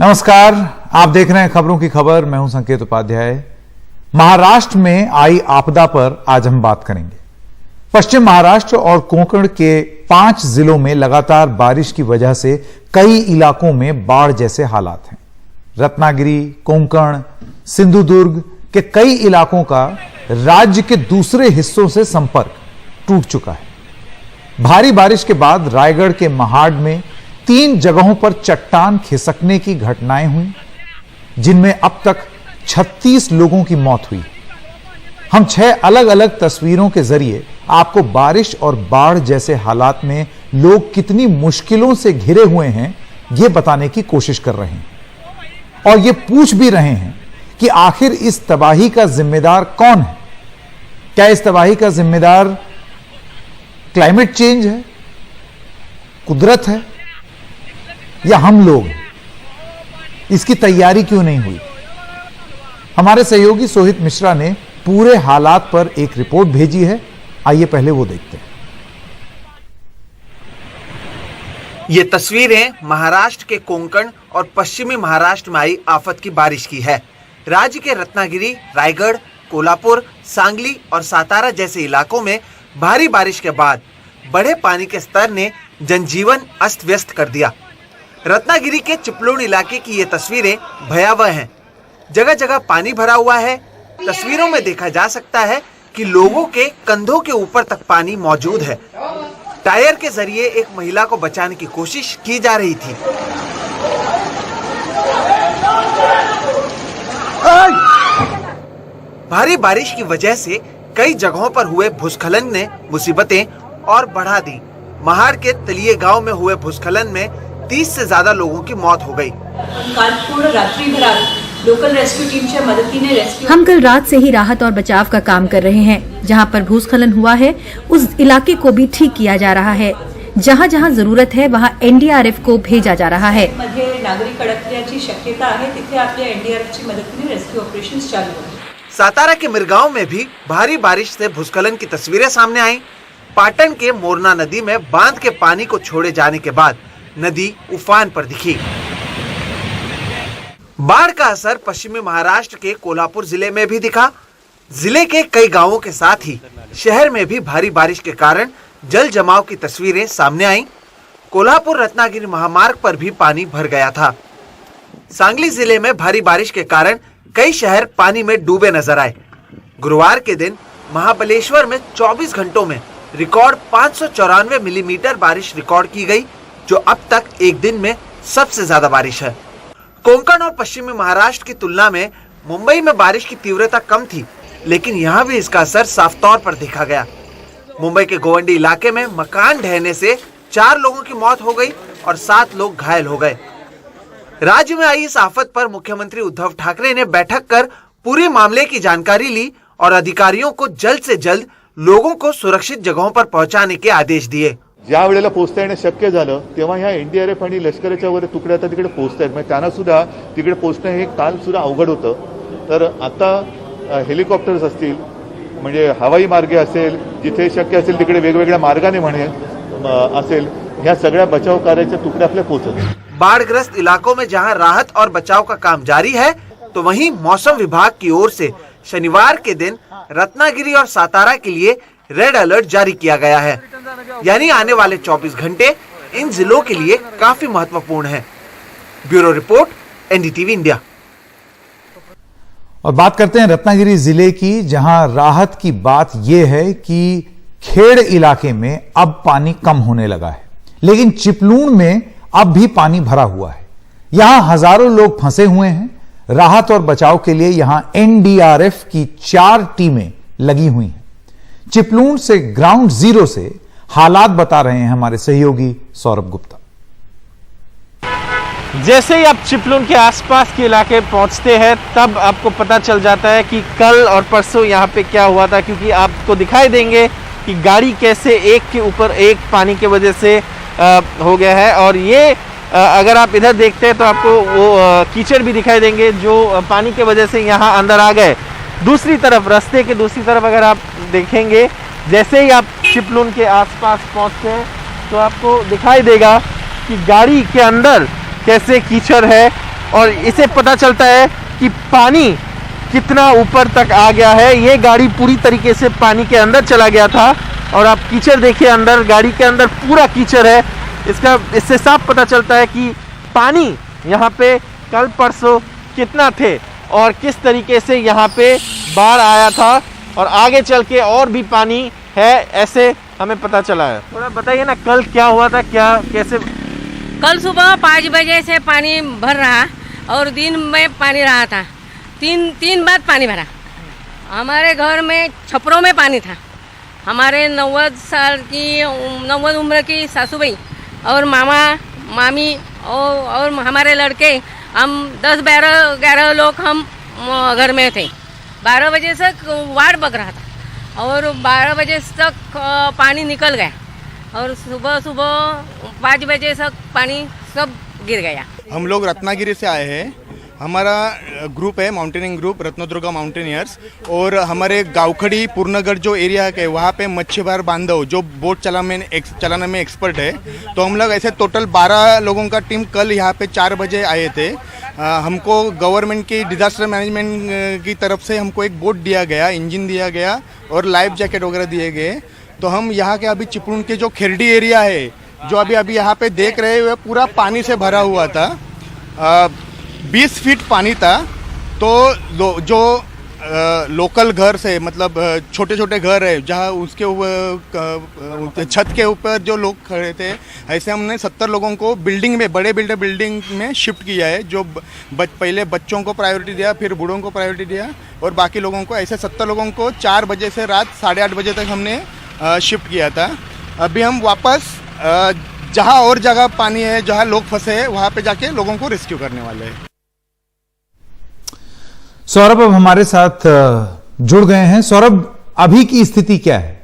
नमस्कार, आप देख रहे हैं खबरों की खबर। मैं हूं संकेत उपाध्याय। महाराष्ट्र में आई आपदा पर आज हम बात करेंगे। पश्चिम महाराष्ट्र और कोंकण के 5 जिलों में लगातार बारिश की वजह से कई इलाकों में बाढ़ जैसे हालात हैं। रत्नागिरी, कोंकण, सिंधुदुर्ग के कई इलाकों का राज्य के दूसरे हिस्सों से संपर्क टूट चुका है। भारी बारिश के बाद रायगढ़ के महाड में 3 जगहों पर चट्टान खिसकने की घटनाएं हुई, जिनमें अब तक 36 लोगों की मौत हुई। हम 6 अलग अलग तस्वीरों के जरिए आपको बारिश और बाढ़ जैसे हालात में लोग कितनी मुश्किलों से घिरे हुए हैं, यह बताने की कोशिश कर रहे हैं और यह पूछ भी रहे हैं कि आखिर इस तबाही का जिम्मेदार कौन है। क्या इस तबाही का जिम्मेदार क्लाइमेट चेंज है, कुदरत है, या हम लोग? इसकी तैयारी क्यों नहीं हुई? हमारे सहयोगी सोहित मिश्रा ने पूरे हालात पर एक रिपोर्ट भेजी है। आइए पहले वो देखते हैं। ये तस्वीरें महाराष्ट्र के कोंकण और पश्चिमी महाराष्ट्र में आई आफत की बारिश की है। राज्य के रत्नागिरी, रायगढ़, कोल्हापुर, सांगली और सातारा जैसे इलाकों में भारी बारिश के बाद बढ़े पानी के स्तर ने जनजीवन अस्त व्यस्त कर दिया। रत्नागिरी के चिपलूण इलाके की ये तस्वीरें भयावह हैं। जगह जगह पानी भरा हुआ है। तस्वीरों में देखा जा सकता है कि लोगों के कंधों के ऊपर तक पानी मौजूद है। टायर के जरिए एक महिला को बचाने की कोशिश की जा रही थी। भारी बारिश की वजह से कई जगहों पर हुए भूस्खलन ने मुसीबतें और बढ़ा दी। महाड़ के तलिये गांव में हुए भूस्खलन में 30 से ज्यादा लोगों की मौत हो गई। लोकल रेस्क्यू टीमच्या मदतीने रेस्क्यू हम कल रात से ही राहत और बचाव का काम कर रहे हैं। जहां पर भूस्खलन हुआ है उस इलाके को भी ठीक किया जा रहा है। जहां जहां जरूरत है वहां एनडीआरएफ को भेजा जा रहा है। मध्ये नागरिक अडकण्याची शक्यता आहे, तिथे आपल्या एनडीआरएफची मदतीने रेस्क्यू ऑपरेशन्स चालू होते। सातारा के मिरगांव में भी भारी बारिश से भूस्खलन की तस्वीरें सामने आई। पाटन के मोरना नदी में बांध के पानी को छोड़े जाने के बाद नदी उफान पर दिखी। बाढ़ का असर पश्चिमी महाराष्ट्र के कोल्हापुर जिले में भी दिखा। जिले के कई गांवों के साथ ही शहर में भी भारी बारिश के कारण जल जमाव की तस्वीरें सामने आईं। कोल्हापुर रत्नागिरी महामार्ग पर भी पानी भर गया था। सांगली जिले में भारी बारिश के कारण कई शहर पानी में डूबे नजर आए। गुरुवार के दिन महाबलेश्वर में 24 घंटों में रिकॉर्ड 594 मिलीमीटर बारिश रिकॉर्ड की गई, जो अब तक एक दिन में सबसे ज्यादा बारिश है। कोंकण और पश्चिमी महाराष्ट्र की तुलना में मुंबई में बारिश की तीव्रता कम थी, लेकिन यहाँ भी इसका असर साफ तौर पर देखा गया। मुंबई के गोवंडी इलाके में मकान ढहने से 4 लोगों की मौत हो गई और 7 लोग घायल हो गए। राज्य में आई इस आफत पर मुख्यमंत्री उद्धव ठाकरे ने बैठक कर पूरे मामले की जानकारी ली और अधिकारियों को जल्द से जल्द लोगों को सुरक्षित जगहों पर पहुंचाने के आदेश दिए। ज्या वेळेला पोहोचता येणं शक्य झालं तेव्हा ह्या एनडीआरएफ आणि लष्कराच्या वगैरे तुकड्या आता तिकडे पोहोचतायत, म्हणजे त्यांना सुद्धा तिकडे पोहोचणं हे काल सुद्धा अवघड होतं। तर आता हेलिकॉप्टर्स असतील, म्हणजे हवाई मार्गे असेल, जिथे शक्य असेल तिकडे वेगवेगळ्या मार्गाने म्हणे असेल, ह्या सगळ्या बचाव कार्याच्या तुकड्या आपल्या पोहोचत। बाढ़ग्रस्त इलाकों में जहां राहत और बचाव का काम जारी है, तो वहीं मौसम विभाग की ओर से शनिवार के दिन रत्नागिरी और सातारा के लिए रेड अलर्ट जारी किया गया है। यानी आने वाले 24 घंटे इन जिलों के लिए काफी महत्वपूर्ण है। Bureau report, NDTV India. और बात करते हैं रत्नागिरी जिले की, जहां राहत की बात यह है कि खेड़ इलाके में अब पानी कम होने लगा है, लेकिन चिपलूण में अब भी पानी भरा हुआ है। यहां हजारों लोग फंसे हुए हैं। राहत और बचाव के लिए यहां एनडीआरएफ की 4 टीमें लगी हुई हैं। चिपलूण से ग्राउंड जीरो से हालात बता रहे हैं हमारे सहयोगी सौरभ गुप्ता। जैसे ही आप चिपलूण के आसपास के इलाके पहुंचते हैं, तब आपको पता चल जाता है कि कल और परसों यहाँ पे क्या हुआ था, क्योंकि आपको दिखाई देंगे कि गाड़ी कैसे एक के ऊपर एक पानी की वजह से हो गया है। और ये अगर आप इधर देखते हैं तो आपको वो कीचड़ भी दिखाई देंगे जो पानी की वजह से यहाँ अंदर आ गए। दूसरी तरफ, रास्ते के दूसरी तरफ अगर आप देखेंगे, जैसे ही आप चिपलूण के आसपास पहुँचते हैं तो आपको दिखाई देगा कि गाड़ी के अंदर कैसे कीचड़ है और इसे पता चलता है कि पानी कितना ऊपर तक आ गया है। ये गाड़ी पूरी तरीके से पानी के अंदर चला गया था और आप कीचड़ देखिए, अंदर गाड़ी के अंदर पूरा कीचड़ है। इससे साफ पता चलता है कि पानी यहाँ पे कल परसों कितना थे और किस तरीके से यहाँ पे बाढ़ आया था और आगे चल के और भी पानी है, ऐसे हमें पता चला है। थोड़ा बताइए ना, कल क्या हुआ था, क्या कैसे? कल सुबह 5 बजे से पानी भर रहा और दिन में पानी रहा था। तीन बार पानी भरा। हमारे घर में छपरों में पानी था। हमारे 90 उम्र की सासूबाई और मामा मामी और हमारे लड़के, हम 10-11 लोग हम घर में थे। 12 बजे तक वाड़ बग रहा था और 12 बजे तक पानी निकल गया और सुबह 5 बजे तक पानी सब गिर गया। हम लोग रत्नागिरी से आए हैं। हमारा ग्रुप है माउंटेनिंग ग्रुप रत्नदुर्गा माउंटेनियर्स, और हमारे गावखड़ी पूर्णगढ़ जो एरिया है वहाँ पे मच्छीबार बांधव जो बोट चलाने में एक्सपर्ट है, तो हम लोग ऐसे टोटल 12 लोगों का टीम कल यहाँ पे 4 बजे आए थे। हमको गवर्नमेंट की डिज़ास्टर मैनेजमेंट की तरफ से हमको एक बोट दिया गया, इंजन दिया गया और लाइफ जैकेट वगैरह दिए गए। तो हम यहाँ के अभी चिपळूण के जो खेरडी एरिया है जो अभी यहाँ पे देख रहे हैं, पूरा पानी से भरा हुआ था। 20 फीट पानी था। तो जो लोकल घर से मतलब छोटे छोटे घर है जहाँ उसके ऊपर छत के ऊपर जो लोग खड़े थे, ऐसे हमने 70 लोगों को बिल्डिंग में, बड़े बिल्डिंग में शिफ्ट किया है। जो पहले बच्चों को प्रायोरिटी दिया, फिर बूढ़ों को प्रायोरिटी दिया और बाकी लोगों को, ऐसे 70 लोगों को 4 बजे से रात 8:30 बजे तक हमने शिफ्ट किया था। अभी हम वापस जहाँ और जगह पानी है, जहाँ लोग फंसे हैं, वहाँ पे जाके लोगों को रेस्क्यू करने वाले हैं। सौरभ अब हमारे साथ जुड़ गए हैं। सौरभ, अभी की स्थिति क्या है?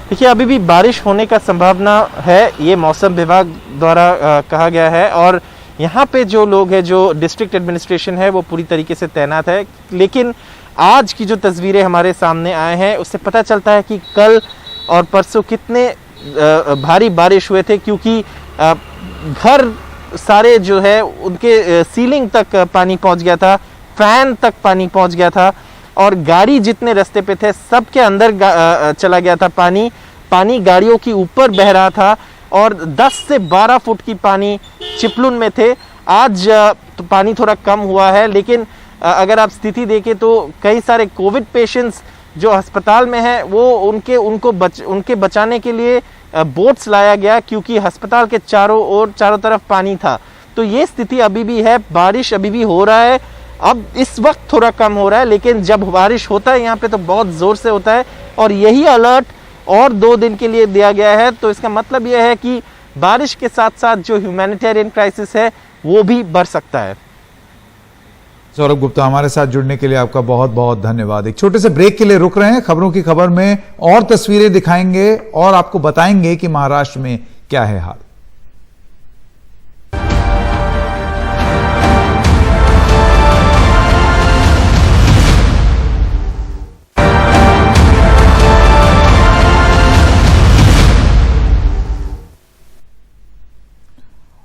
देखिए, अभी भी बारिश होने का संभावना है, ये मौसम विभाग द्वारा कहा गया है। और यहाँ पे जो लोग हैं, जो डिस्ट्रिक्ट एडमिनिस्ट्रेशन है, वो पूरी तरीके से तैनात है। लेकिन आज की जो तस्वीरें हमारे सामने आए हैं, उससे पता चलता है कि कल और परसों कितने भारी बारिश हुए थे, क्योंकि घर सारे जो है उनके सीलिंग तक पानी पहुंच गया था, फैन तक पानी पहुंच गया था और गाड़ी जितने रास्ते पे थे सबके अंदर चला गया था पानी गाड़ियों के ऊपर बह रहा था और 10 से 12 फुट की पानी चिपळूण में थे। आज तो पानी थोड़ा कम हुआ है, लेकिन अगर आप स्थिति देखें तो कई सारे कोविड पेशेंट्स जो अस्पताल में है वो उनके बचाने के लिए बोट्स लाया गया, क्योंकि अस्पताल के चारों तरफ पानी था। तो ये स्थिति अभी भी है, बारिश अभी भी हो रहा है। अब इस वक्त थोड़ा कम हो रहा है, लेकिन जब बारिश होता है यहाँ पे तो बहुत ज़ोर से होता है और यही अलर्ट और 2 दिन के लिए दिया गया है। तो इसका मतलब यह है कि बारिश के साथ साथ जो ह्यूमैनिटेरियन क्राइसिस है वो भी बढ़ सकता है। सौरभ गुप्ता, हमारे साथ जुड़ने के लिए आपका बहुत बहुत धन्यवाद। एक छोटे से ब्रेक के लिए रुक रहे हैं। खबरों की खबर में और तस्वीरें दिखाएंगे और आपको बताएंगे कि महाराष्ट्र में क्या है हाल।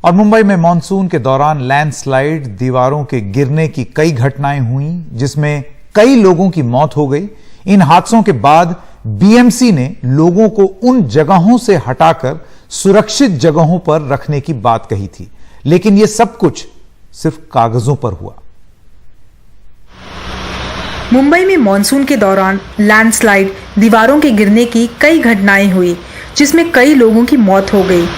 और मुंबई में मॉनसून के दौरान लैंडस्लाइड, दीवारों के गिरने की कई घटनाएं हुई, जिसमें कई लोगों की मौत हो गई। इन हादसों के बाद बीएमसी ने लोगों को उन जगहों से हटाकर सुरक्षित जगहों पर रखने की बात कही थी, लेकिन यह सब कुछ सिर्फ कागजों पर हुआ। मुंबई में मॉनसून के दौरान लैंडस्लाइड, दीवारों के गिरने की कई घटनाएं हुई, जिसमें कई लोगों की मौत हो गई।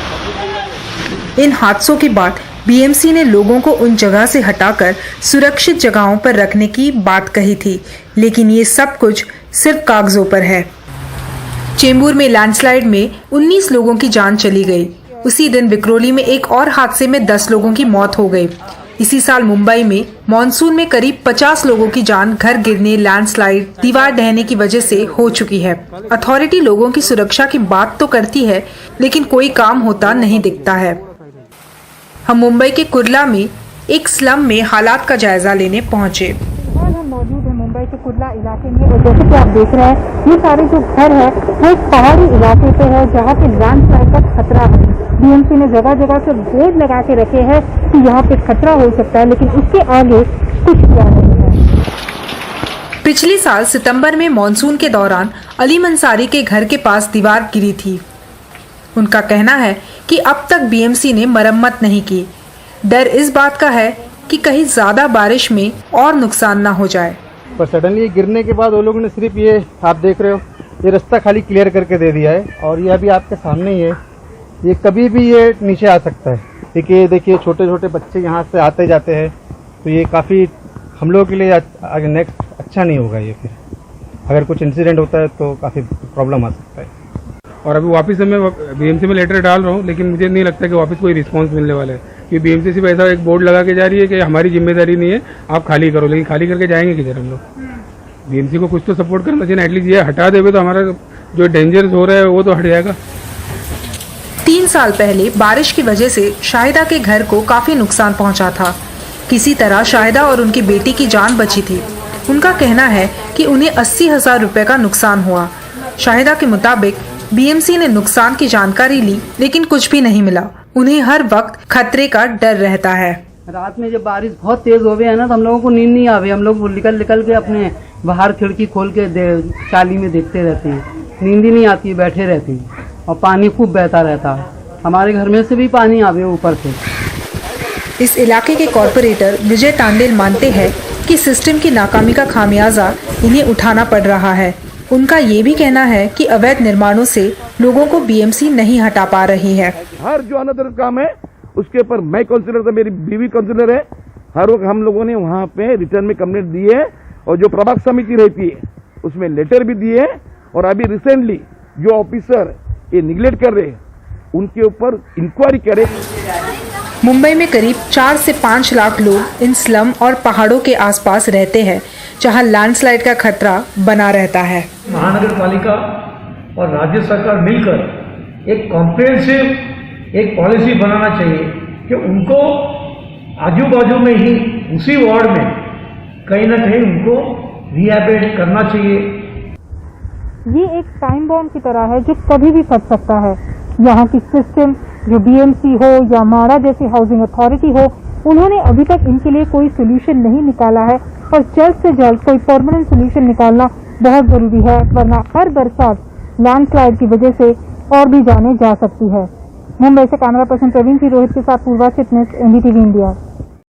इन हादसों के बाद बीएमसी ने लोगों को उन जगह से हटाकर सुरक्षित जगहों पर रखने की बात कही थी, लेकिन ये सब कुछ सिर्फ कागजों पर है। चेंबूर में लैंडस्लाइड में 19 लोगों की जान चली गई। उसी दिन विक्रोली में एक और हादसे में 10 लोगों की मौत हो गई। इसी साल मुंबई में मॉनसून में करीब 50 लोगों की जान घर गिरने, लैंडस्लाइड, दीवार ढहने की वजह से हो चुकी है। अथॉरिटी लोगों की सुरक्षा की बात तो करती है, लेकिन कोई काम होता नहीं दिखता है। हम मुंबई के कुर्ला में एक स्लम में हालात का जायजा लेने पहुंचे। हम मौजूद हैं मुंबई के कुर्ला इलाके में, और जैसे कि आप देख रहे हैं ये सारे जो घर है वो एक पहाड़ी इलाके पे है जहाँ पे लैंडस्लाइड का खतरा है। बीएमसी ने जगह जगह से बोर्ड लगा के रखे हैं कि यहाँ पे खतरा हो सकता है, लेकिन उसके आगे कुछ किया नहीं है। पिछले साल सितंबर में मॉनसून के दौरान अली मंसारी के घर के पास दीवार गिरी थी। उनका कहना है कि अब तक बीएमसी ने मरम्मत नहीं की। डर इस बात का है कि कहीं ज्यादा बारिश में और नुकसान ना हो जाए। पर सडनली गिरने के बाद वो लोगों ने सिर्फ ये आप देख रहे हो ये रास्ता खाली क्लियर करके दे दिया है, और ये अभी आपके सामने ही है। ये कभी भी ये नीचे आ सकता है। देखिए छोटे छोटे बच्चे यहाँ से आते जाते हैं, तो ये काफ़ी हम लोगों के लिए आगे नेक्स्ट अच्छा नहीं होगा। ये फिर अगर कुछ इंसिडेंट होता है तो काफ़ी प्रॉब्लम आ सकता है। और अभी वापस से मैं बीएमसी में लेटर डाल रहा हूँ, लेकिन मुझे नहीं लगता कि वापस कोई रिस्पांस मिलने वाला है, क्योंकि बीएमसी सिर्फ ऐसा एक बोर्ड लगा के जा रही है कि हमारी जिम्मेदारी नहीं है, आप खाली करो। लेकिन खाली करके जाएंगे किधर हम लोग? बीएमसी को कुछ तो सपोर्ट करना चाहिए, एटलीस्ट ये हटा देवे तो हमारा जो डेंजरस हो रहा है वो तो हट जाएगा। 3 साल पहले बारिश की वजह से शाहिदा के घर को काफी नुकसान पहुंचा था। किसी तरह शाहिदा और उनकी बेटी की जान बची थी। उनका कहना है कि उन्हें 80,000 रुपए का नुकसान हुआ। शाहिदा के मुताबिक बीएमसी ने नुकसान की जानकारी ली, लेकिन कुछ भी नहीं मिला। उन्हें हर वक्त खतरे का डर रहता है। रात में जब बारिश बहुत तेज हो गई है ना, तो हम लोगों को नींद नहीं आवे। हम लोग निकल के अपने बाहर खिड़की खोल के चाली में देखते रहते हैं, नींद ही नहीं आती, बैठे रहते हैं। और पानी खूब बहता रहता है, हमारे घर में से भी पानी आवे ऊपर से। इस इलाके के कॉर्पोरेटर विजय टांडेल मानते हैं कि सिस्टम की नाकामी का खामियाजा इन्हें उठाना पड़ रहा है। उनका ये भी कहना है कि अवैध निर्माणों से लोगों को बीएमसी नहीं हटा पा रही है। हर जो अनधिकृत काम है उसके ऊपर मैं काउंसिलर था, मेरी बीवी काउंसिलर है, हर वक्त हम लोगों ने वहाँ पे रिटर्न में कंप्लेंट दी है, और जो प्रभाग समिति रहती है उसमें लेटर भी दिए, और अभी रिसेंटली जो ऑफिसर ये निगलेक्ट कर रहे हैं उनके ऊपर इंक्वायरी करे। मुंबई में करीब 4 से 5 लाख लोग इन स्लम और पहाड़ों के आसपास रहते हैं, जहां लैंडस्लाइड का खतरा बना रहता है। महानगर पालिका और राज्य सरकार मिलकर एक कॉम्प्रिहेंसिव एक पॉलिसी बनाना चाहिए कि उनको आजू बाजू में ही उसी वार्ड में कहीं ना कहीं उनको रिहैबिलिटेट करना चाहिए। ये एक टाइम बॉम्ब की तरह है जो कभी भी फट सकता है। यहाँ की सिस्टम जो बीएमसी हो या माड़ा जैसी हाउसिंग अथॉरिटी हो, उन्होंने अभी तक इनके लिए कोई सोल्यूशन नहीं निकाला है, और जल्द से जल्द कोई परमानेंट सोल्यूशन निकालना बहुत जरूरी है, वरना हर बरसात लैंडस्लाइड की वजह से और भी जाने जा सकती है। मुंबई से कैमरा पर्सन प्रवीण सिरोहित के साथ पूर्वा चिटनेस, एनडीटीवी इंडिया।